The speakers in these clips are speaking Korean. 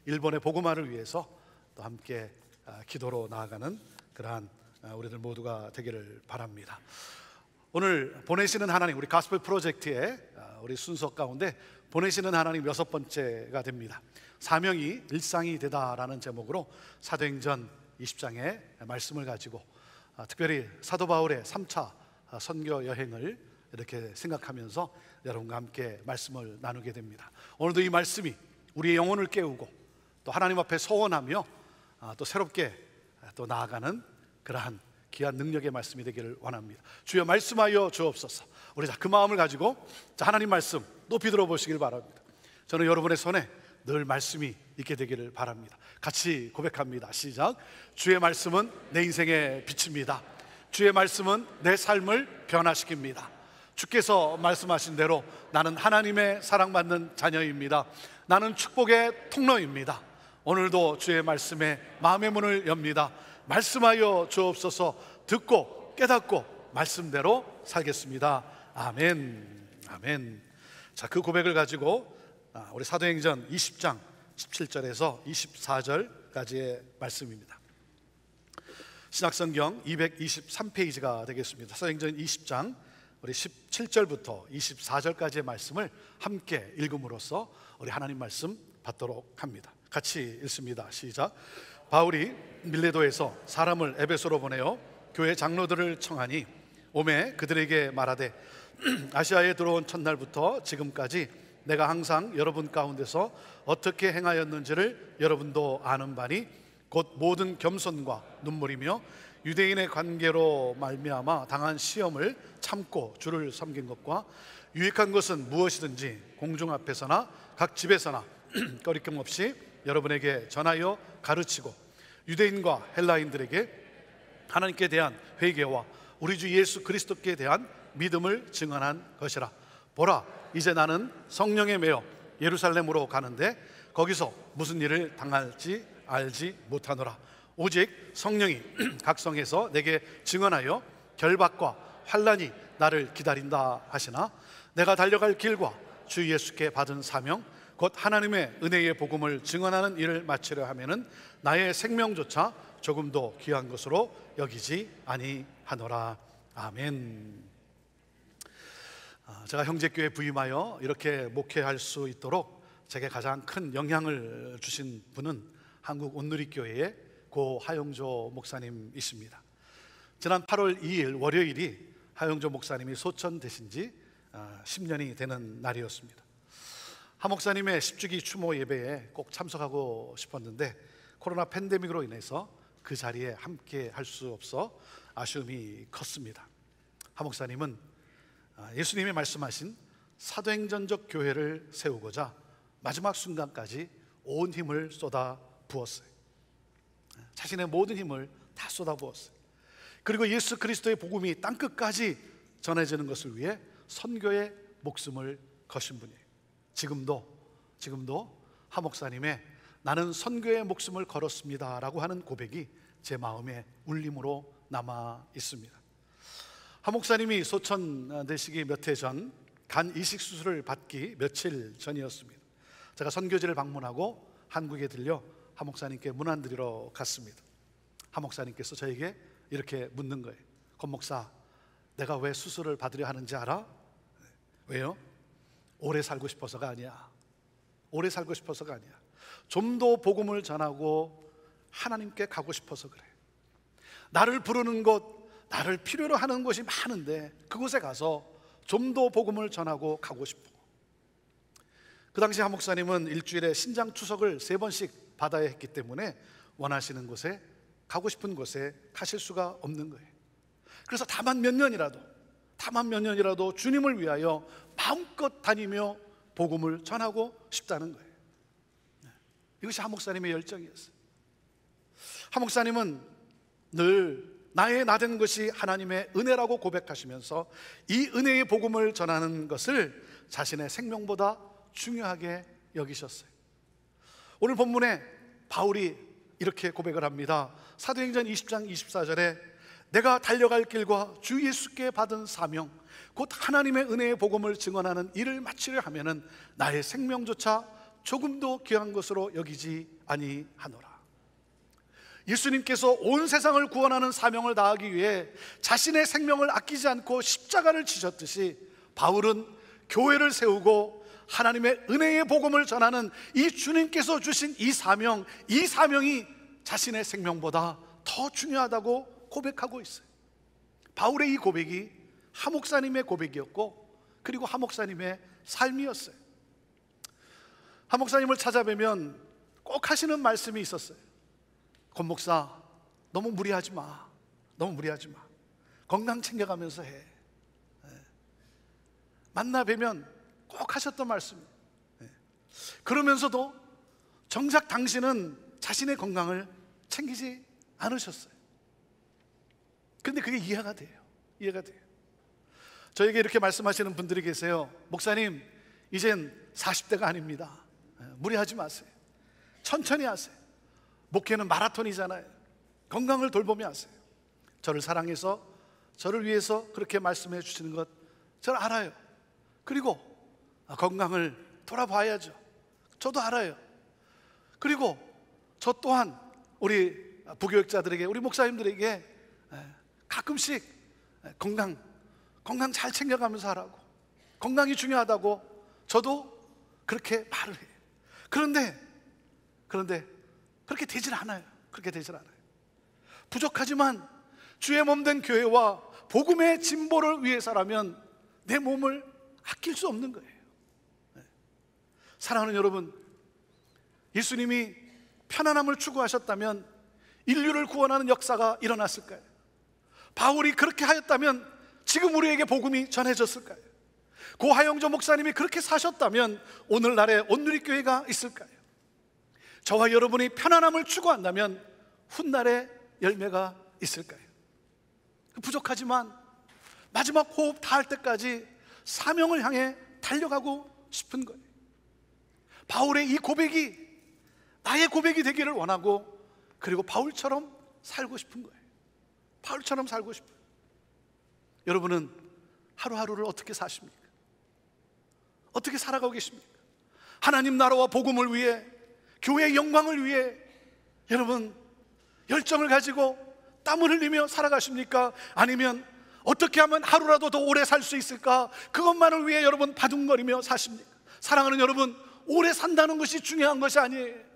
일본의 복음화를 위해서 또 함께 기도로 나아가는 그러한 우리들 모두가 되기를 바랍니다. 오늘 보내시는 하나님, 우리 가스펠 프로젝트의 우리 순서 가운데 보내시는 하나님 6번째가 됩니다. 사명이 일상이 되다라는 제목으로 사도행전 20장의 말씀을 가지고 특별히 사도 바울의 3차 선교 여행을 이렇게 생각하면서 여러분과 함께 말씀을 나누게 됩니다. 오늘도 이 말씀이 우리의 영혼을 깨우고 또 하나님 앞에 소원하며 또 새롭게 또 나아가는 그러한 귀한 능력의 말씀이 되기를 원합니다. 주여 말씀하여 주옵소서. 우리 그 마음을 가지고 하나님 말씀 높이 들어보시길 바랍니다. 저는 여러분의 손에 늘 말씀이 있게 되기를 바랍니다. 같이 고백합니다. 시작. 주의 말씀은 내 인생의 빛입니다. 주의 말씀은 내 삶을 변화시킵니다. 주께서 말씀하신 대로 나는 하나님의 사랑받는 자녀입니다. 나는 축복의 통로입니다. 오늘도 주의 말씀에 마음의 문을 엽니다. 말씀하여 주옵소서. 듣고 깨닫고 말씀대로 살겠습니다. 아멘. 아멘. 자, 그 고백을 가지고 우리 사도행전 20장 17절에서 24절까지의 말씀입니다. 신약성경 223페이지가 되겠습니다. 사도행전 20장 우리 17절부터 24절까지의 말씀을 함께 읽음으로써 우리 하나님 말씀 받도록 합니다. 같이 읽습니다. 시작. 바울이 밀레도에서 사람을 에베소로 보내어 교회 장로들을 청하니 오매 그들에게 말하되 아시아에 들어온 첫날부터 지금까지 내가 항상 여러분 가운데서 어떻게 행하였는지를 여러분도 아는 바니 곧 모든 겸손과 눈물이며 유대인의 관계로 말미암아 당한 시험을 참고 주를 섬긴 것과 유익한 것은 무엇이든지 공중 앞에서나 각 집에서나 거리낌 없이 여러분에게 전하여 가르치고 유대인과 헬라인들에게 하나님께 대한 회개와 우리 주 예수 그리스도께 대한 믿음을 증언한 것이라. 보라, 이제 나는 성령에 매여 예루살렘으로 가는데 거기서 무슨 일을 당할지 알지 못하노라. 오직 성령이 각 성에서 내게 증언하여 결박과 환난이 나를 기다린다 하시나 내가 달려갈 길과 주 예수께 받은 사명 곧 하나님의 은혜의 복음을 증언하는 일을 마치려 하면은 나의 생명조차 조금도 귀한 것으로 여기지 아니하노라. 아멘. 제가 형제교회 부임하여 이렇게 목회할 수 있도록 제게 가장 큰 영향을 주신 분은 한국 온누리교회의 고 하용조 목사님이십니다. 지난 8월 2일 월요일이 하용조 목사님이 소천되신 지 10년이 되는 날이었습니다. 하 목사님의 10주기 추모 예배에 꼭 참석하고 싶었는데 코로나 팬데믹으로 인해서 그 자리에 함께 할 수 없어 아쉬움이 컸습니다. 하 목사님은 예수님이 말씀하신 사도행전적 교회를 세우고자 마지막 순간까지 온 힘을 쏟아 부었어요. 자신의 모든 힘을 다 쏟아 부었어요. 그리고 예수 그리스도의 복음이 땅끝까지 전해지는 것을 위해 선교의 목숨을 거신 분이에요. 지금도 하 목사님의 나는 선교의 목숨을 걸었습니다 라고 하는 고백이 제 마음에 울림으로 남아 있습니다. 하 목사님이 소천되시기 몇 해 전 간 이식 수술을 받기 며칠 전이었습니다. 제가 선교지를 방문하고 한국에 들려 하 목사님께 문안드리러 갔습니다. 하 목사님께서 저에게 이렇게 묻는 거예요. 권 목사, 내가 왜 수술을 받으려 하는지 알아? 왜요? 오래 살고 싶어서가 아니야. 오래 살고 싶어서가 아니야. 좀 더 복음을 전하고 하나님께 가고 싶어서 그래. 나를 부르는 곳, 나를 필요로 하는 곳이 많은데 그곳에 가서 좀 더 복음을 전하고 가고 싶어. 그 당시 하 목사님은 일주일에 신장 투석을 3번씩 받아야 했기 때문에 원하시는 곳에, 가고 싶은 곳에 가실 수가 없는 거예요. 그래서 다만 몇 년이라도 주님을 위하여 마음껏 다니며 복음을 전하고 싶다는 거예요. 이것이 하 목사님의 열정이었어요. 하 목사님은 늘 나의 나된 것이 하나님의 은혜라고 고백하시면서 이 은혜의 복음을 전하는 것을 자신의 생명보다 중요하게 여기셨어요. 오늘 본문에 바울이 이렇게 고백을 합니다. 사도행전 20장 24절에 내가 달려갈 길과 주 예수께 받은 사명 곧 하나님의 은혜의 복음을 증언하는 일을 마치려 하면은 나의 생명조차 조금도 귀한 것으로 여기지 아니하노라. 예수님께서 온 세상을 구원하는 사명을 다하기 위해 자신의 생명을 아끼지 않고 십자가를 지셨듯이 바울은 교회를 세우고 하나님의 은혜의 복음을 전하는 이 주님께서 주신 이 사명이 자신의 생명보다 더 중요하다고 고백하고 있어요. 바울의 이 고백이 하 목사님의 고백이었고, 그리고 하 목사님의 삶이었어요. 하 목사님을 찾아뵈면 꼭 하시는 말씀이 있었어요. 권 목사, 너무 무리하지 마. 너무 무리하지 마. 건강 챙겨가면서 해. 만나 뵈면 꼭 하셨던 말씀이에요. 그러면서도 정작 당신은 자신의 건강을 챙기지 않으셨어요. 그런데 그게 이해가 돼요. 이해가 돼요. 저에게 이렇게 말씀하시는 분들이 계세요. 목사님, 이젠 40대가 아닙니다. 무리하지 마세요. 천천히 하세요. 목회는 마라톤이잖아요. 건강을 돌보며 하세요. 저를 사랑해서 저를 위해서 그렇게 말씀해 주시는 것 저는 알아요. 그리고 건강을 돌아봐야죠. 저도 알아요. 그리고 저 또한 우리 부교육자들에게, 우리 목사님들에게 가끔씩 건강 잘 챙겨가면서 하라고, 건강이 중요하다고 저도 그렇게 말을 해요. 그런데 그렇게 되질 않아요. 그렇게 되질 않아요. 부족하지만 주의 몸된 교회와 복음의 진보를 위해서라면 내 몸을 아낄 수 없는 거예요. 사랑하는 여러분, 예수님이 편안함을 추구하셨다면 인류를 구원하는 역사가 일어났을까요? 바울이 그렇게 하였다면 지금 우리에게 복음이 전해졌을까요? 고하영조 목사님이 그렇게 사셨다면 오늘날의 온누리교회가 있을까요? 저와 여러분이 편안함을 추구한다면 훗날의 열매가 있을까요? 부족하지만 마지막 호흡 다할 때까지 사명을 향해 달려가고 싶은 거예요. 바울의 이 고백이 나의 고백이 되기를 원하고, 그리고 바울처럼 살고 싶은 거예요. 바울처럼 살고 싶어요. 여러분은 하루하루를 어떻게 사십니까? 어떻게 살아가고 계십니까? 하나님 나라와 복음을 위해, 교회의 영광을 위해 여러분 열정을 가지고 땀을 흘리며 살아가십니까? 아니면 어떻게 하면 하루라도 더 오래 살 수 있을까? 그것만을 위해 여러분 바둥거리며 사십니까? 사랑하는 여러분, 오래 산다는 것이 중요한 것이 아니에요.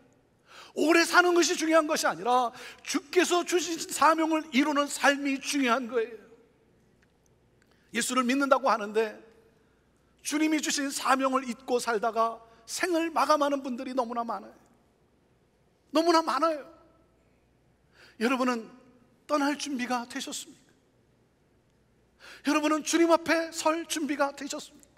오래 사는 것이 중요한 것이 아니라 주께서 주신 사명을 이루는 삶이 중요한 거예요. 예수를 믿는다고 하는데 주님이 주신 사명을 잊고 살다가 생을 마감하는 분들이 너무나 많아요. 너무나 많아요. 여러분은 떠날 준비가 되셨습니까? 여러분은 주님 앞에 설 준비가 되셨습니까?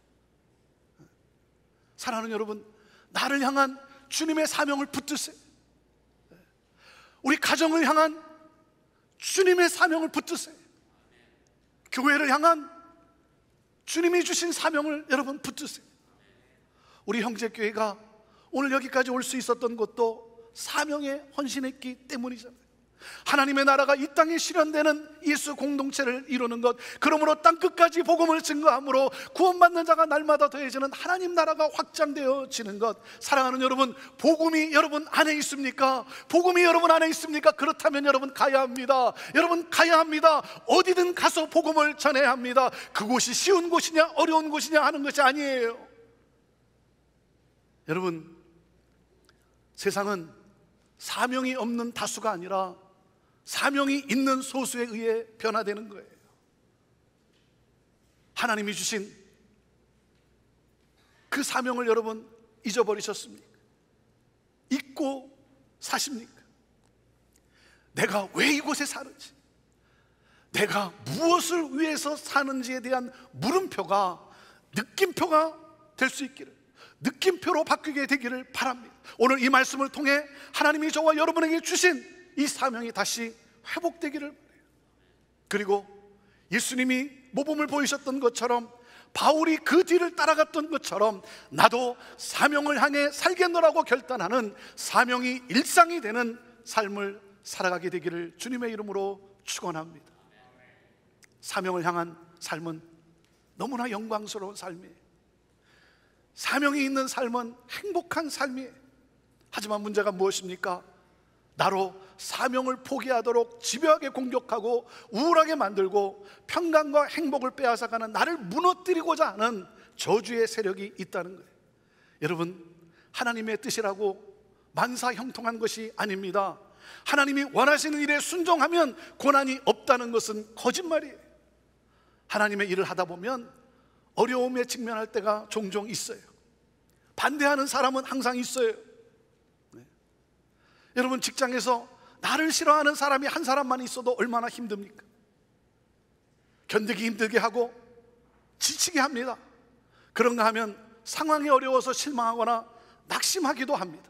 사랑하는 여러분, 나를 향한 주님의 사명을 붙드세요. 우리 가정을 향한 주님의 사명을 붙드세요. 교회를 향한 주님이 주신 사명을 여러분 붙드세요. 우리 형제교회가 오늘 여기까지 올 수 있었던 것도 사명에 헌신했기 때문이잖아요. 하나님의 나라가 이 땅에 실현되는 예수 공동체를 이루는 것, 그러므로 땅끝까지 복음을 증거함으로 구원받는 자가 날마다 더해지는 하나님 나라가 확장되어지는 것. 사랑하는 여러분, 복음이 여러분 안에 있습니까? 복음이 여러분 안에 있습니까? 그렇다면 여러분 가야 합니다. 여러분 가야 합니다. 어디든 가서 복음을 전해야 합니다. 그곳이 쉬운 곳이냐 어려운 곳이냐 하는 것이 아니에요. 여러분, 세상은 사명이 없는 다수가 아니라 사명이 있는 소수에 의해 변화되는 거예요. 하나님이 주신 그 사명을 여러분 잊어버리셨습니까? 잊고 사십니까? 내가 왜 이곳에 사는지, 내가 무엇을 위해서 사는지에 대한 물음표가 느낌표가 될 수 있기를, 느낌표로 바뀌게 되기를 바랍니다. 오늘 이 말씀을 통해 하나님이 저와 여러분에게 주신 이 사명이 다시 회복되기를 바라요. 그리고 예수님이 모범을 보이셨던 것처럼, 바울이 그 뒤를 따라갔던 것처럼 나도 사명을 향해 살겠노라고 결단하는 사명이 일상이 되는 삶을 살아가게 되기를 주님의 이름으로 축원합니다. 사명을 향한 삶은 너무나 영광스러운 삶이에요. 사명이 있는 삶은 행복한 삶이에요. 하지만 문제가 무엇입니까? 나로 사명을 포기하도록 집요하게 공격하고 우울하게 만들고 평강과 행복을 빼앗아가는, 나를 무너뜨리고자 하는 저주의 세력이 있다는 거예요. 여러분, 하나님의 뜻이라고 만사형통한 것이 아닙니다. 하나님이 원하시는 일에 순종하면 고난이 없다는 것은 거짓말이에요. 하나님의 일을 하다 보면 어려움에 직면할 때가 종종 있어요. 반대하는 사람은 항상 있어요. 여러분, 직장에서 나를 싫어하는 사람이 한 사람만 있어도 얼마나 힘듭니까? 견디기 힘들게 하고 지치게 합니다. 그런가 하면 상황이 어려워서 실망하거나 낙심하기도 합니다.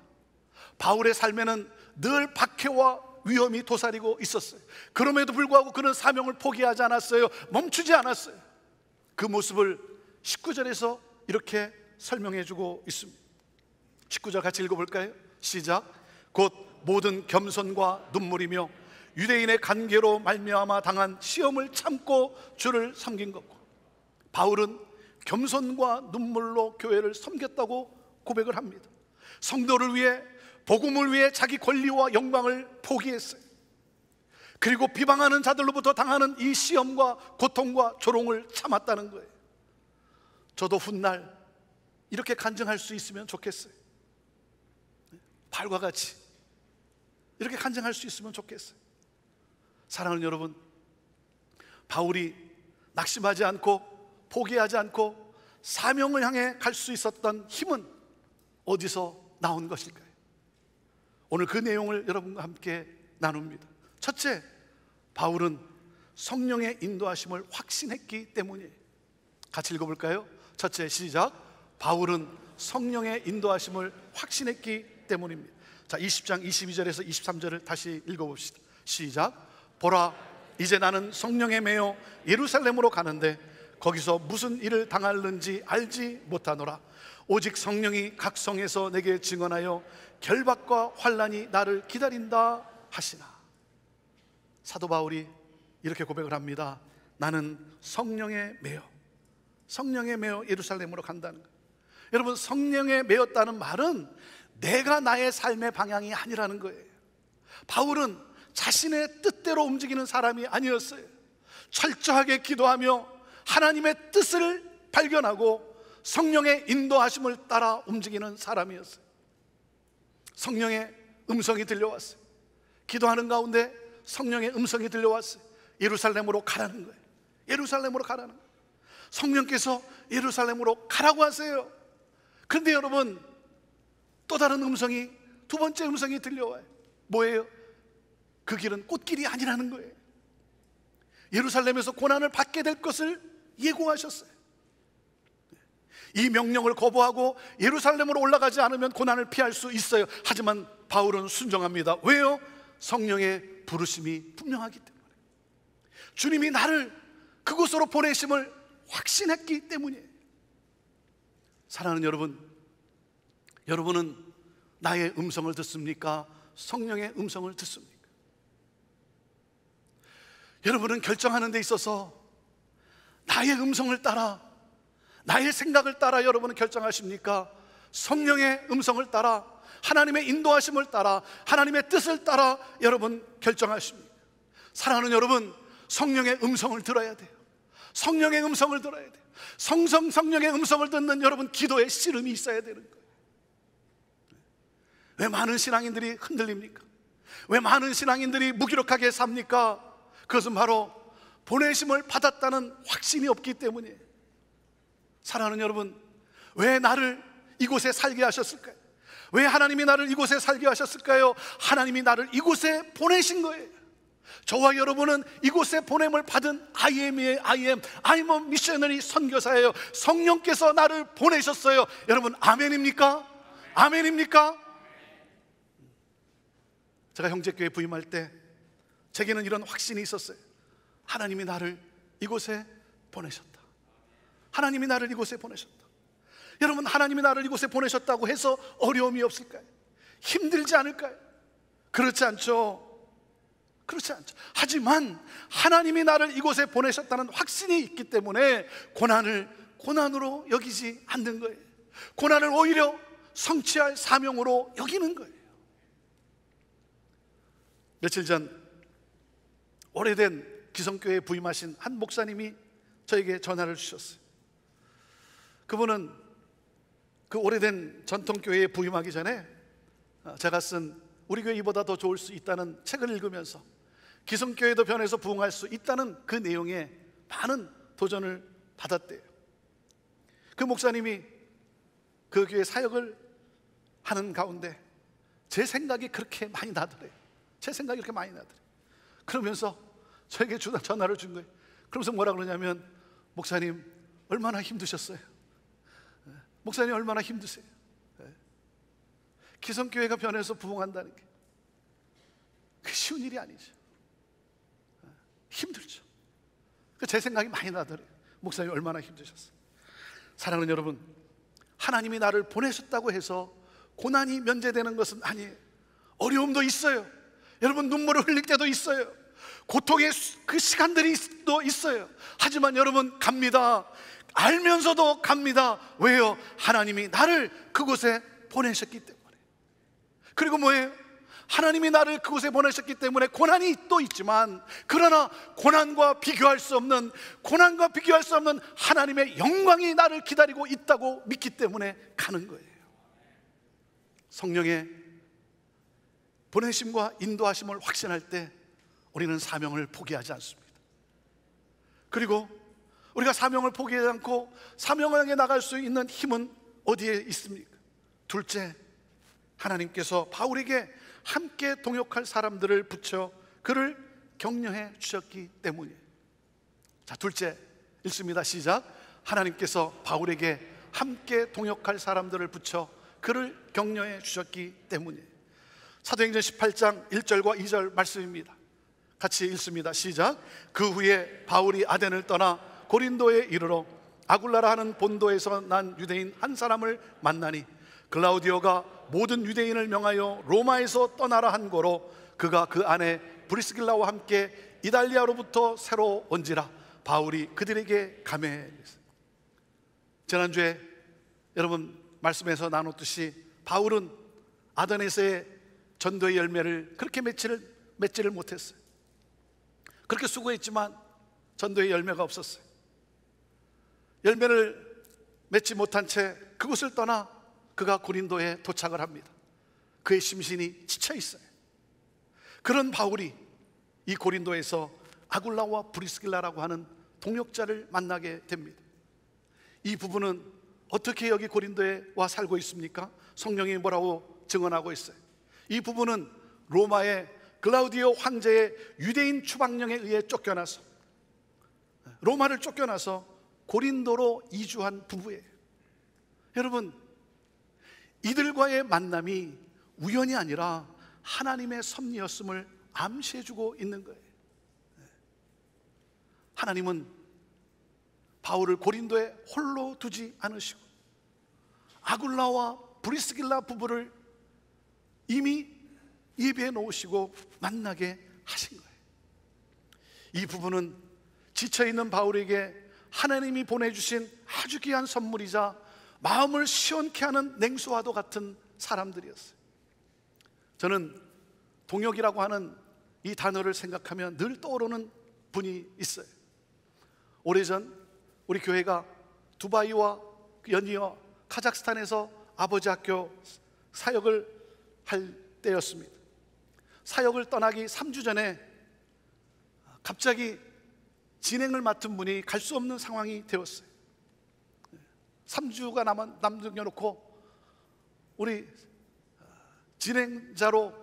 바울의 삶에는 늘 박해와 위험이 도사리고 있었어요. 그럼에도 불구하고 그는 사명을 포기하지 않았어요. 멈추지 않았어요. 그 모습을 19절에서 이렇게 설명해 주고 있습니다. 19절 같이 읽어볼까요? 시작. 곧 모든 겸손과 눈물이며 유대인의 관계로 말미암아 당한 시험을 참고 주를 섬긴 것과. 바울은 겸손과 눈물로 교회를 섬겼다고 고백을 합니다. 성도를 위해, 복음을 위해 자기 권리와 영광을 포기했어요. 그리고 비방하는 자들로부터 당하는 이 시험과 고통과 조롱을 참았다는 거예요. 저도 훗날 이렇게 간증할 수 있으면 좋겠어요. 바울과 같이 이렇게 간증할 수 있으면 좋겠어요. 사랑하는 여러분, 바울이 낙심하지 않고 포기하지 않고 사명을 향해 갈 수 있었던 힘은 어디서 나온 것일까요? 오늘 그 내용을 여러분과 함께 나눕니다. 첫째, 바울은 성령의 인도하심을 확신했기 때문이에요. 같이 읽어볼까요? 첫째, 시작. 바울은 성령의 인도하심을 확신했기 때문입니다. 자, 20장 22절에서 23절을 다시 읽어봅시다. 시작. 보라, 이제 나는 성령에 매여 예루살렘으로 가는데 거기서 무슨 일을 당할는지 알지 못하노라. 오직 성령이 각 성에서 내게 증언하여 결박과 환난이 나를 기다린다 하시나. 사도 바울이 이렇게 고백을 합니다. 나는 성령에 매여 예루살렘으로 간다는 거예요. 여러분, 성령에 매였다는 말은 내가 나의 삶의 방향이 아니라는 거예요. 바울은 자신의 뜻대로 움직이는 사람이 아니었어요. 철저하게 기도하며 하나님의 뜻을 발견하고 성령의 인도하심을 따라 움직이는 사람이었어요. 성령의 음성이 들려왔어요. 기도하는 가운데 성령의 음성이 들려왔어요. 예루살렘으로 가라는 거예요. 예루살렘으로 가라는 거예요. 성령께서 예루살렘으로 가라고 하세요. 그런데 여러분, 또 다른 음성이, 두 번째 음성이 들려와요. 뭐예요? 그 길은 꽃길이 아니라는 거예요. 예루살렘에서 고난을 받게 될 것을 예고하셨어요. 이 명령을 거부하고 예루살렘으로 올라가지 않으면 고난을 피할 수 있어요. 하지만 바울은 순종합니다. 왜요? 성령의 부르심이 분명하기 때문에. 주님이 나를 그곳으로 보내심을 확신했기 때문이에요. 사랑하는 여러분, 여러분은 나의 음성을 듣습니까? 성령의 음성을 듣습니까? 여러분은 결정하는 데 있어서 나의 음성을 따라, 나의 생각을 따라 여러분은 결정하십니까? 성령의 음성을 따라, 하나님의 인도하심을 따라, 하나님의 뜻을 따라 여러분 결정하십니까? 사랑하는 여러분, 성령의 음성을 들어야 돼요. 성령의 음성을 들어야 돼요. 성령의 음성을 듣는 여러분 기도에 씨름이 있어야 되는 거예요. 왜 많은 신앙인들이 흔들립니까? 왜 많은 신앙인들이 무기력하게 삽니까? 그것은 바로 보내심을 받았다는 확신이 없기 때문이에요. 사랑하는 여러분, 왜 나를 이곳에 살게 하셨을까요? 왜 하나님이 나를 이곳에 살게 하셨을까요? 하나님이 나를 이곳에 보내신 거예요. 저와 여러분은 이곳에 보냄을 받은 I'm a missionary 선교사예요. 성령께서 나를 보내셨어요. 여러분, 아멘입니까? 아멘입니까? 제가 형제교회 부임할 때 제게는 이런 확신이 있었어요. 하나님이 나를 이곳에 보내셨다. 하나님이 나를 이곳에 보내셨다. 여러분, 하나님이 나를 이곳에 보내셨다고 해서 어려움이 없을까요? 힘들지 않을까요? 그렇지 않죠. 그렇지 않죠. 하지만 하나님이 나를 이곳에 보내셨다는 확신이 있기 때문에 고난을 고난으로 여기지 않는 거예요. 고난을 오히려 성취할 사명으로 여기는 거예요. 며칠 전 오래된 기성교회에 부임하신 한 목사님이 저에게 전화를 주셨어요. 그분은 그 오래된 전통교회에 부임하기 전에 제가 쓴 우리 교회 이보다 더 좋을 수 있다는 책을 읽으면서 기성교회도 변해서 부흥할 수 있다는 그 내용에 많은 도전을 받았대요. 그 목사님이 그 교회 사역을 하는 가운데 제 생각이 그렇게 많이 나더래요. 제 생각이 그렇게 많이 나더래요. 그러면서 저에게 전화를 준 거예요. 그러면서 뭐라 그러냐면, 목사님 얼마나 힘드셨어요? 목사님 얼마나 힘드세요? 기성교회가 변해서 부흥한다는 게 그 쉬운 일이 아니죠. 힘들죠. 제 생각이 많이 나더래요. 목사님 얼마나 힘드셨어요? 사랑하는 여러분, 하나님이 나를 보내셨다고 해서 고난이 면제되는 것은 아니에요. 어려움도 있어요. 여러분, 눈물을 흘릴 때도 있어요. 고통의 그 시간들이 또 있어요. 하지만 여러분, 갑니다. 알면서도 갑니다. 왜요? 하나님이 나를 그곳에 보내셨기 때문에. 그리고 뭐예요? 하나님이 나를 그곳에 보내셨기 때문에 고난이 또 있지만, 그러나 고난과 비교할 수 없는 하나님의 영광이 나를 기다리고 있다고 믿기 때문에 가는 거예요. 성령의 보내심과 인도하심을 확신할 때 우리는 사명을 포기하지 않습니다. 그리고 우리가 사명을 포기하지 않고 사명을 향해 나갈 수 있는 힘은 어디에 있습니까? 둘째, 하나님께서 바울에게 함께 동역할 사람들을 붙여 그를 격려해 주셨기 때문이에요. 자, 둘째 읽습니다. 시작. 하나님께서 바울에게 함께 동역할 사람들을 붙여 그를 격려해 주셨기 때문이에요. 사도행전 18장 1절과 2절 말씀입니다. 같이 읽습니다. 시작. 그 후에 바울이 아덴을 떠나 고린도에 이르러 아굴라라 하는 본도에서 난 유대인 한 사람을 만나니, 글라우디오가 모든 유대인을 명하여 로마에서 떠나라 한 고로 그가 그 안에 브리스길라와 함께 이달리아로부터 새로 온지라 바울이 그들에게 감회했어요. 지난주에 여러분 말씀에서 나눴듯이 바울은 아덴에서의 전도의 열매를 그렇게 맺지를 못했어요. 그렇게 수고했지만 전도의 열매가 없었어요. 열매를 맺지 못한 채 그곳을 떠나 그가 고린도에 도착을 합니다. 그의 심신이 지쳐 있어요. 그런 바울이 이 고린도에서 아굴라와 브리스길라라고 하는 동역자를 만나게 됩니다. 이 부부는 어떻게 여기 고린도에 와 살고 있습니까? 성령이 뭐라고 증언하고 있어요. 이 부부는 로마의 글라우디오 황제의 유대인 추방령에 의해 쫓겨나서, 로마를 쫓겨나서 고린도로 이주한 부부예요. 여러분, 이들과의 만남이 우연이 아니라 하나님의 섭리였음을 암시해주고 있는 거예요. 하나님은 바울을 고린도에 홀로 두지 않으시고 아굴라와 브리스길라 부부를 이미 예비해 놓으시고 만나게 하신 거예요. 이 부부는 지쳐있는 바울에게 하나님이 보내주신 아주 귀한 선물이자 마음을 시원케 하는 냉수와도 같은 사람들이었어요. 저는 동역이라고 하는 이 단어를 생각하면 늘 떠오르는 분이 있어요. 오래전 우리 교회가 두바이와 연이어 카자흐스탄에서 아버지 학교 사역을 할 때였습니다. 사역을 떠나기 3주 전에 갑자기 진행을 맡은 분이 갈 수 없는 상황이 되었어요. 3주가 남겨놓고 우리 진행자로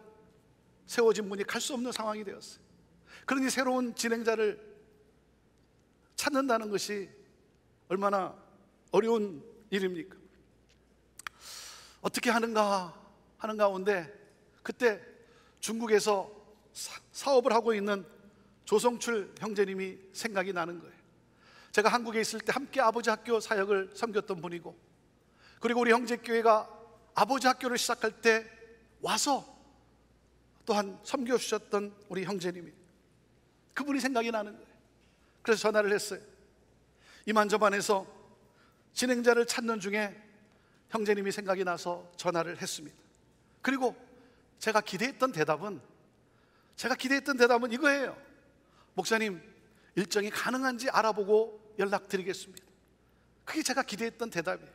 세워진 분이 갈 수 없는 상황이 되었어요. 그러니 새로운 진행자를 찾는다는 것이 얼마나 어려운 일입니까? 어떻게 하는가 하는 가운데 그때 중국에서 사업을 하고 있는 조성출 형제님이 생각이 나는 거예요. 제가 한국에 있을 때 함께 아버지 학교 사역을 섬겼던 분이고, 그리고 우리 형제교회가 아버지 학교를 시작할 때 와서 또한 섬겨주셨던 우리 형제님이, 그분이 생각이 나는 거예요. 그래서 전화를 했어요. 이만저만해서 진행자를 찾는 중에 형제님이 생각이 나서 전화를 했습니다. 그리고 제가 기대했던 대답은 이거예요. 목사님, 일정이 가능한지 알아보고 연락드리겠습니다. 그게 제가 기대했던 대답이에요.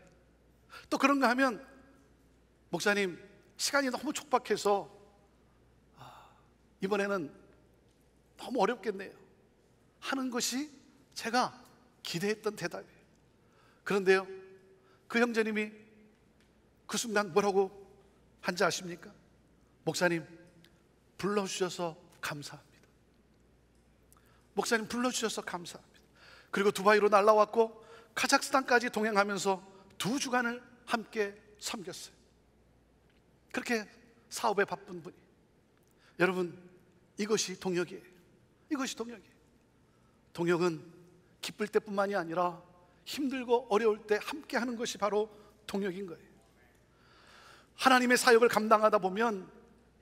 또 그런가 하면, 목사님, 시간이 너무 촉박해서 이번에는 너무 어렵겠네요 하는 것이 제가 기대했던 대답이에요. 그런데요, 그 형제님이 그 순간 뭐라고 한지 아십니까? 목사님, 불러주셔서 감사합니다. 목사님, 불러주셔서 감사합니다. 그리고 두바이로 날라왔고 카자흐스탄까지 동행하면서 2주간을 함께 섬겼어요. 그렇게 사업에 바쁜 분이. 여러분, 이것이 동역이에요. 이것이 동역이에요. 동역은 기쁠 때뿐만이 아니라 힘들고 어려울 때 함께 하는 것이 바로 동역인 거예요. 하나님의 사역을 감당하다 보면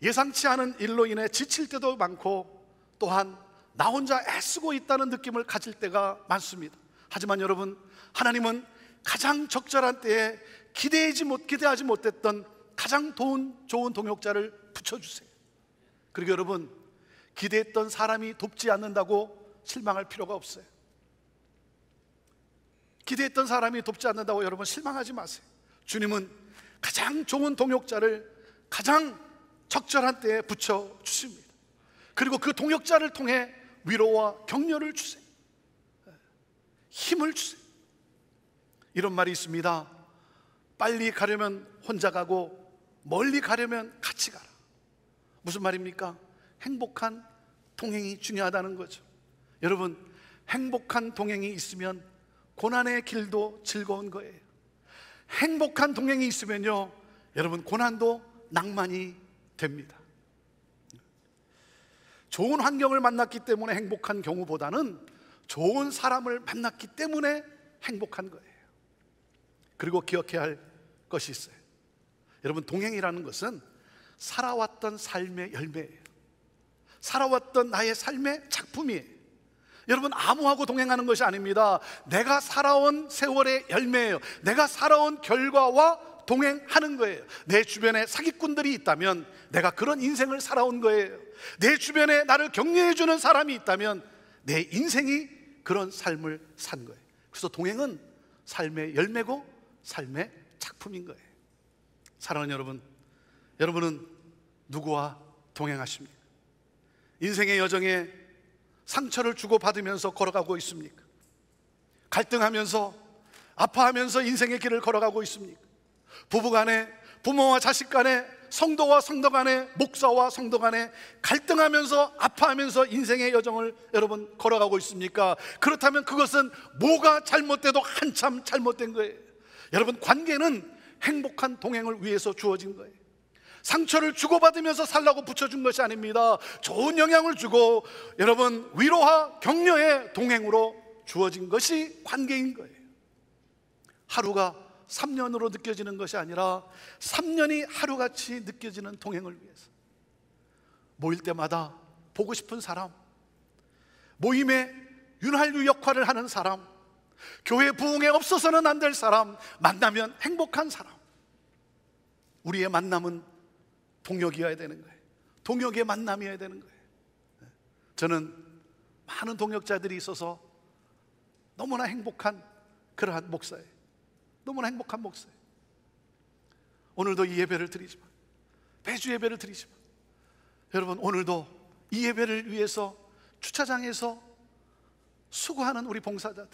예상치 않은 일로 인해 지칠 때도 많고, 또한 나 혼자 애쓰고 있다는 느낌을 가질 때가 많습니다. 하지만 여러분, 하나님은 가장 적절한 때에 기대하지 못했던 가장 좋은 동역자를 붙여주세요. 그리고 여러분, 기대했던 사람이 돕지 않는다고 실망할 필요가 없어요. 기대했던 사람이 돕지 않는다고 여러분 실망하지 마세요. 주님은 가장 좋은 동역자를 가장 적절한 때에 붙여주십니다. 그리고 그 동역자를 통해 위로와 격려를 주세요. 힘을 주세요. 이런 말이 있습니다. 빨리 가려면 혼자 가고 멀리 가려면 같이 가라. 무슨 말입니까? 행복한 동행이 중요하다는 거죠. 여러분, 행복한 동행이 있으면 고난의 길도 즐거운 거예요. 행복한 동행이 있으면요, 여러분, 고난도 낭만이 됩니다. 좋은 환경을 만났기 때문에 행복한 경우보다는 좋은 사람을 만났기 때문에 행복한 거예요. 그리고 기억해야 할 것이 있어요. 여러분, 동행이라는 것은 살아왔던 삶의 열매예요. 살아왔던 나의 삶의 작품이에요. 여러분, 아무하고 동행하는 것이 아닙니다. 내가 살아온 세월의 열매예요. 내가 살아온 결과와 동행하는 거예요. 내 주변에 사기꾼들이 있다면 내가 그런 인생을 살아온 거예요. 내 주변에 나를 격려해주는 사람이 있다면 내 인생이 그런 삶을 산 거예요. 그래서 동행은 삶의 열매고 삶의 작품인 거예요. 사랑하는 여러분, 여러분은 누구와 동행하십니까? 인생의 여정에 상처를 주고받으면서 걸어가고 있습니까? 갈등하면서 아파하면서 인생의 길을 걸어가고 있습니까? 부부간에, 부모와 자식 간에, 성도와 성도 간에, 목사와 성도 간에 갈등하면서 아파하면서 인생의 여정을 여러분 걸어가고 있습니까? 그렇다면 그것은 뭐가 잘못돼도 한참 잘못된 거예요. 여러분, 관계는 행복한 동행을 위해서 주어진 거예요. 상처를 주고받으면서 살라고 붙여준 것이 아닙니다. 좋은 영향을 주고 여러분 위로와 격려의 동행으로 주어진 것이 관계인 거예요. 하루가 3년으로 느껴지는 것이 아니라 3년이 하루같이 느껴지는 동행을 위해서 모일 때마다 보고 싶은 사람, 모임의 윤활유 역할을 하는 사람, 교회 부흥에 없어서는 안 될 사람, 만나면 행복한 사람. 우리의 만남은 동역이어야 되는 거예요. 동역의 만남이어야 되는 거예요. 저는 많은 동역자들이 있어서 너무나 행복한 그러한 목사예요. 너무나 행복한 목사예요. 오늘도 이 예배를 드리지만, 매주 예배를 드리지만, 여러분, 오늘도 이 예배를 위해서 주차장에서 수고하는 우리 봉사자들,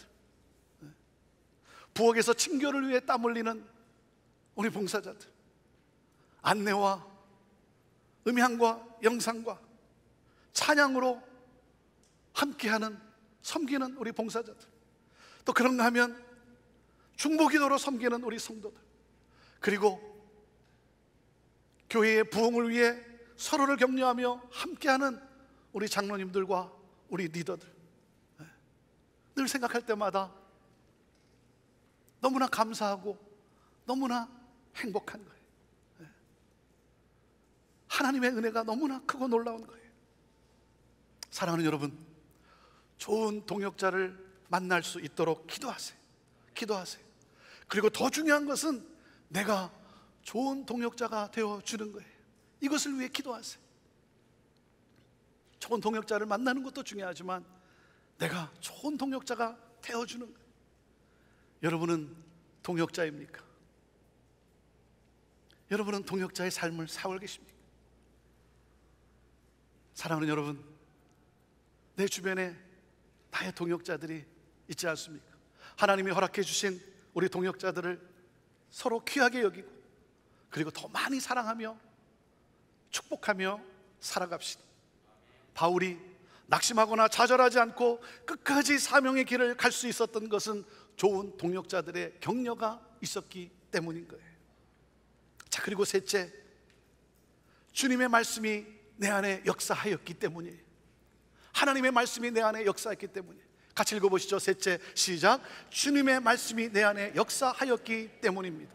부엌에서 친교를 위해 땀 흘리는 우리 봉사자들, 안내와 음향과 영상과 찬양으로 함께하는, 섬기는 우리 봉사자들, 또 그런가 하면 중보기도로 섬기는 우리 성도들, 그리고 교회의 부흥을 위해 서로를 격려하며 함께하는 우리 장로님들과 우리 리더들, 늘 생각할 때마다 너무나 감사하고 너무나 행복한 거예요. 하나님의 은혜가 너무나 크고 놀라운 거예요. 사랑하는 여러분, 좋은 동역자를 만날 수 있도록 기도하세요. 기도하세요. 그리고 더 중요한 것은 내가 좋은 동역자가 되어주는 거예요. 이것을 위해 기도하세요. 좋은 동역자를 만나는 것도 중요하지만 내가 좋은 동역자가 되어주는 거예요. 여러분은 동역자입니까? 여러분은 동역자의 삶을 살고 계십니까? 사랑하는 여러분, 내 주변에 나의 동역자들이 있지 않습니까? 하나님이 허락해 주신 우리 동역자들을 서로 귀하게 여기고 그리고 더 많이 사랑하며 축복하며 살아갑시다. 바울이 낙심하거나 좌절하지 않고 끝까지 사명의 길을 갈 수 있었던 것은 좋은 동역자들의 격려가 있었기 때문인 거예요. 자, 그리고 셋째, 주님의 말씀이 내 안에 역사하였기 때문이에요. 하나님의 말씀이 내 안에 역사했기 때문이에요. 같이 읽어보시죠. 셋째, 시작. 주님의 말씀이 내 안에 역사하였기 때문입니다.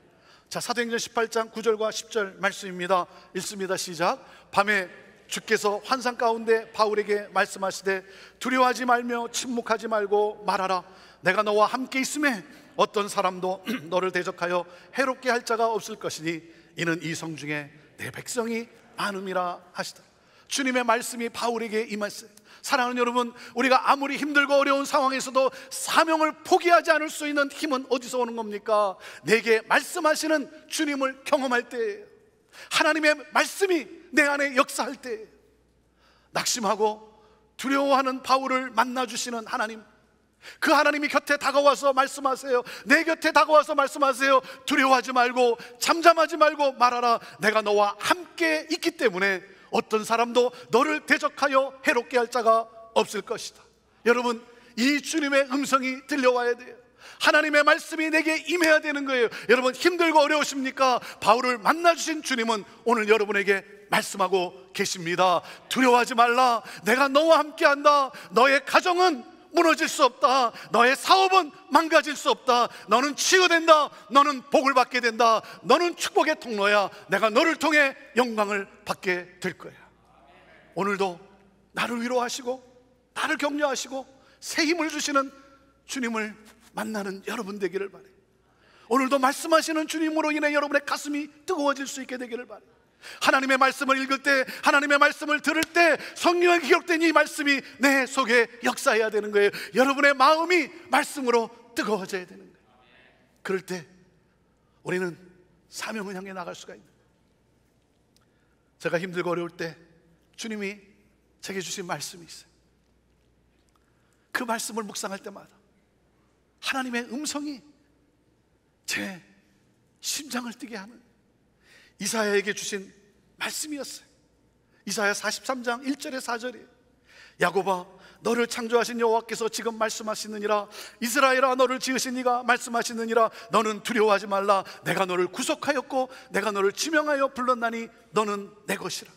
자, 사도행전 18장 9절과 10절 말씀입니다. 읽습니다. 시작. 밤에 주께서 환상 가운데 바울에게 말씀하시되 두려워하지 말며 침묵하지 말고 말하라. 내가 너와 함께 있음에 어떤 사람도 너를 대적하여 해롭게 할 자가 없을 것이니 이는 이 성 중에 내 백성이 많음이라 하시더라. 주님의 말씀이 바울에게 임했어요. 사랑하는 여러분, 우리가 아무리 힘들고 어려운 상황에서도 사명을 포기하지 않을 수 있는 힘은 어디서 오는 겁니까? 내게 말씀하시는 주님을 경험할 때예요. 하나님의 말씀이 내 안에 역사할 때예요. 낙심하고 두려워하는 바울을 만나주시는 하나님, 그 하나님이 곁에 다가와서 말씀하세요. 내 곁에 다가와서 말씀하세요. 두려워하지 말고 잠잠하지 말고 말하라. 내가 너와 함께 있기 때문에 어떤 사람도 너를 대적하여 해롭게 할 자가 없을 것이다. 여러분, 이 주님의 음성이 들려와야 돼요. 하나님의 말씀이 내게 임해야 되는 거예요. 여러분, 힘들고 어려우십니까? 바울을 만나주신 주님은 오늘 여러분에게 말씀하고 계십니다. 두려워하지 말라. 내가 너와 함께한다. 너의 가정은 무너질 수 없다. 너의 사업은 망가질 수 없다. 너는 치유된다. 너는 복을 받게 된다. 너는 축복의 통로야. 내가 너를 통해 영광을 받게 될 거야. 오늘도 나를 위로하시고 나를 격려하시고 새 힘을 주시는 주님을 만나는 여러분 되기를 바라요. 오늘도 말씀하시는 주님으로 인해 여러분의 가슴이 뜨거워질 수 있게 되기를 바라요. 하나님의 말씀을 읽을 때, 하나님의 말씀을 들을 때 성경에 기록된 이 말씀이 내 속에 역사해야 되는 거예요. 여러분의 마음이 말씀으로 뜨거워져야 되는 거예요. 그럴 때 우리는 사명을 향해 나갈 수가 있는 거예요. 제가 힘들고 어려울 때 주님이 제게 주신 말씀이 있어요. 그 말씀을 묵상할 때마다 하나님의 음성이 제 심장을 뛰게 하는 이사야에게 주신 말씀이었어요. 이사야 43장 1절에 4절이에요. 야곱아, 너를 창조하신 여호와께서 지금 말씀하시느니라. 이스라엘아, 너를 지으신 이가 말씀하시느니라. 너는 두려워하지 말라. 내가 너를 구속하였고 내가 너를 지명하여 불렀나니 너는 내 것이라.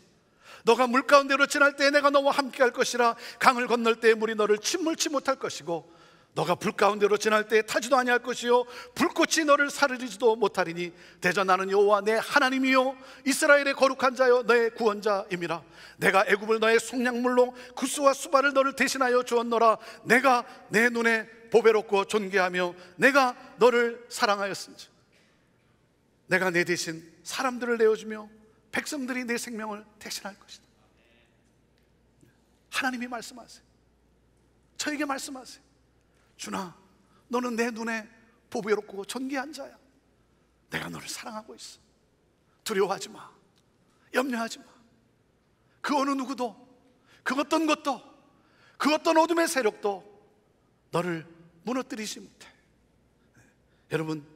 너가 물 가운데로 지날 때 내가 너와 함께 할 것이라. 강을 건널 때 물이 너를 침몰치 못할 것이고 너가 불 가운데로 지날 때 타지도 아니할 것이요 불꽃이 너를 사르리지도 못하리니 대저 나는 여호와 내 하나님이요 이스라엘의 거룩한 자요 너의 구원자임이라. 내가 애굽을 너의 속량물로 구스와 수발을 너를 대신하여 주었노라. 내가 내 눈에 보배롭고 존귀하며 내가 너를 사랑하였은지 내가 내 대신 사람들을 내어주며 백성들이 내 생명을 대신할 것이다. 하나님이 말씀하세요. 저에게 말씀하세요. 주나, 너는 내 눈에 보배롭고 존귀한 자야. 내가 너를 사랑하고 있어. 두려워하지 마. 염려하지 마. 그 어느 누구도, 그 어떤 것도, 그 어떤 어둠의 세력도 너를 무너뜨리지 못해. 여러분,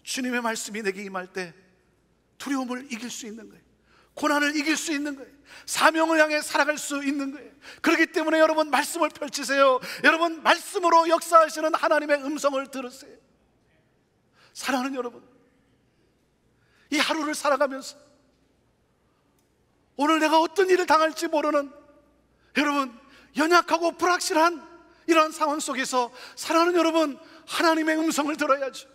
주님의 말씀이 내게 임할 때 두려움을 이길 수 있는 거예요. 고난을 이길 수 있는 거예요. 사명을 향해 살아갈 수 있는 거예요. 그렇기 때문에 여러분, 말씀을 펼치세요. 여러분, 말씀으로 역사하시는 하나님의 음성을 들으세요. 사랑하는 여러분, 이 하루를 살아가면서 오늘 내가 어떤 일을 당할지 모르는 여러분, 연약하고 불확실한 이러한 상황 속에서 사랑하는 여러분, 하나님의 음성을 들어야죠.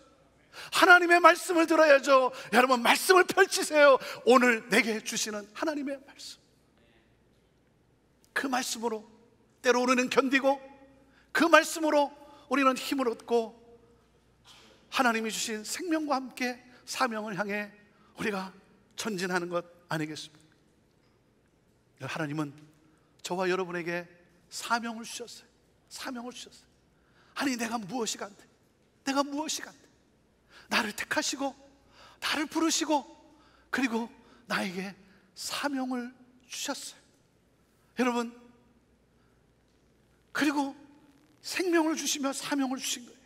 하나님의 말씀을 들어야죠. 여러분, 말씀을 펼치세요. 오늘 내게 주시는 하나님의 말씀, 그 말씀으로 때로 우리는 견디고 그 말씀으로 우리는 힘을 얻고 하나님이 주신 생명과 함께 사명을 향해 우리가 전진하는 것 아니겠습니까? 하나님은 저와 여러분에게 사명을 주셨어요. 사명을 주셨어요. 아니, 내가 무엇이 간대? 내가 무엇이 간대? 나를 택하시고 나를 부르시고 그리고 나에게 사명을 주셨어요. 여러분, 그리고 생명을 주시며 사명을 주신 거예요.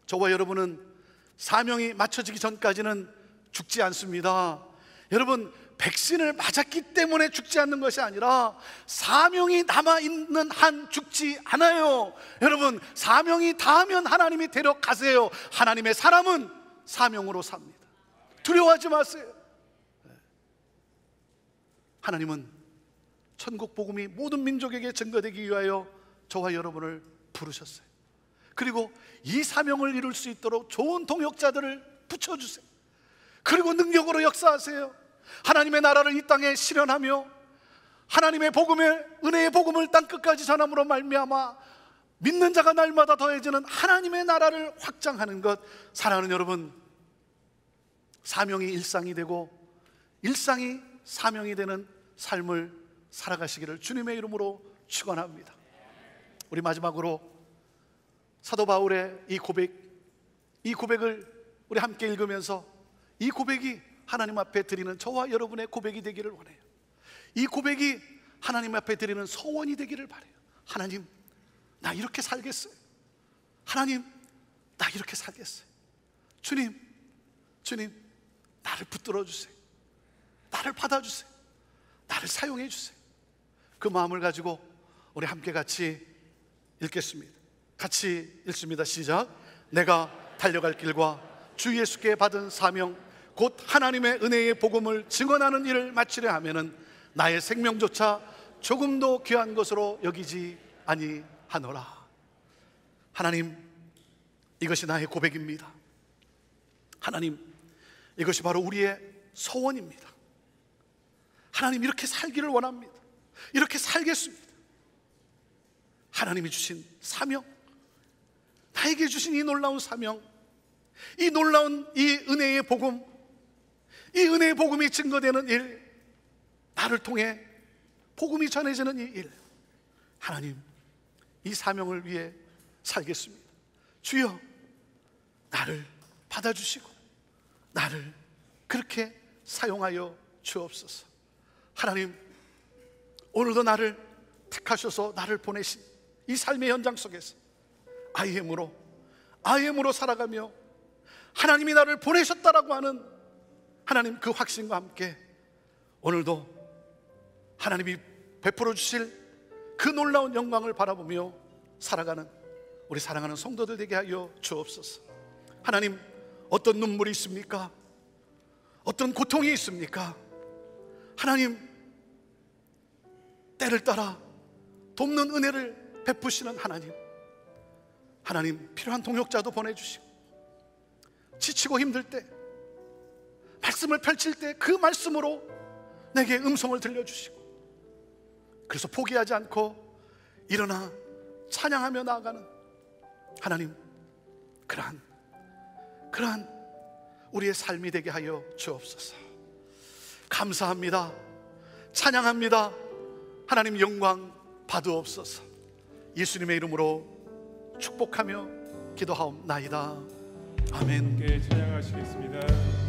저와 여러분은 사명이 맞춰지기 전까지는 죽지 않습니다. 여러분, 백신을 맞았기 때문에 죽지 않는 것이 아니라 사명이 남아있는 한 죽지 않아요. 여러분, 사명이 닿으면 하나님이 데려가세요. 하나님의 사람은 사명으로 삽니다. 두려워하지 마세요. 하나님은 천국 복음이 모든 민족에게 증거되기 위하여 저와 여러분을 부르셨어요. 그리고 이 사명을 이룰 수 있도록 좋은 동역자들을 붙여주세요. 그리고 능력으로 역사하세요. 하나님의 나라를 이 땅에 실현하며 하나님의 복음의 은혜의 복음을 땅끝까지 전함으로 말미암아 믿는 자가 날마다 더해지는 하나님의 나라를 확장하는 것. 사랑하는 여러분, 사명이 일상이 되고 일상이 사명이 되는 삶을 살아가시기를 주님의 이름으로 축원합니다. 우리 마지막으로 사도 바울의 이 고백을 우리 함께 읽으면서 이 고백이 하나님 앞에 드리는 저와 여러분의 고백이 되기를 원해요. 이 고백이 하나님 앞에 드리는 소원이 되기를 바라요. 하나님, 나 이렇게 살겠어요. 하나님, 나 이렇게 살겠어요. 주님, 나를 붙들어 주세요. 나를 받아주세요. 나를 사용해 주세요. 그 마음을 가지고 우리 함께 같이 읽겠습니다. 같이 읽습니다. 시작. 내가 달려갈 길과 주 예수께 받은 사명 곧 하나님의 은혜의 복음을 증언하는 일을 마치려 하면은 나의 생명조차 조금도 귀한 것으로 여기지 아니하노라. 하나님, 이것이 나의 고백입니다. 하나님, 이것이 바로 우리의 소원입니다. 하나님, 이렇게 살기를 원합니다. 이렇게 살겠습니다. 하나님이 주신 사명, 나에게 주신 이 놀라운 사명, 이 놀라운 이 은혜의 복음, 이 은혜의 복음이 증거되는 일, 나를 통해 복음이 전해지는 이 일, 하나님, 이 사명을 위해 살겠습니다. 주여, 나를 받아주시고 나를 그렇게 사용하여 주옵소서. 하나님, 오늘도 나를 택하셔서 나를 보내신 이 삶의 현장 속에서 아이엠으로 살아가며 하나님이 나를 보내셨다라고 하는 하나님 그 확신과 함께 오늘도 하나님이 베풀어 주실 그 놀라운 영광을 바라보며 살아가는 우리 사랑하는 성도들 되게 하여 주옵소서. 하나님, 어떤 눈물이 있습니까? 어떤 고통이 있습니까? 하나님, 때를 따라 돕는 은혜를 베푸시는 하나님, 필요한 동역자도 보내주시고 지치고 힘들 때 말씀을 펼칠 때 그 말씀으로 내게 음성을 들려주시고 그래서 포기하지 않고 일어나 찬양하며 나아가는 하나님, 그러한 우리의 삶이 되게 하여 주옵소서. 감사합니다. 찬양합니다. 하나님, 영광 받으옵소서. 예수님의 이름으로 축복하며 기도하옵나이다. 아멘. 함께 찬양하시겠습니다.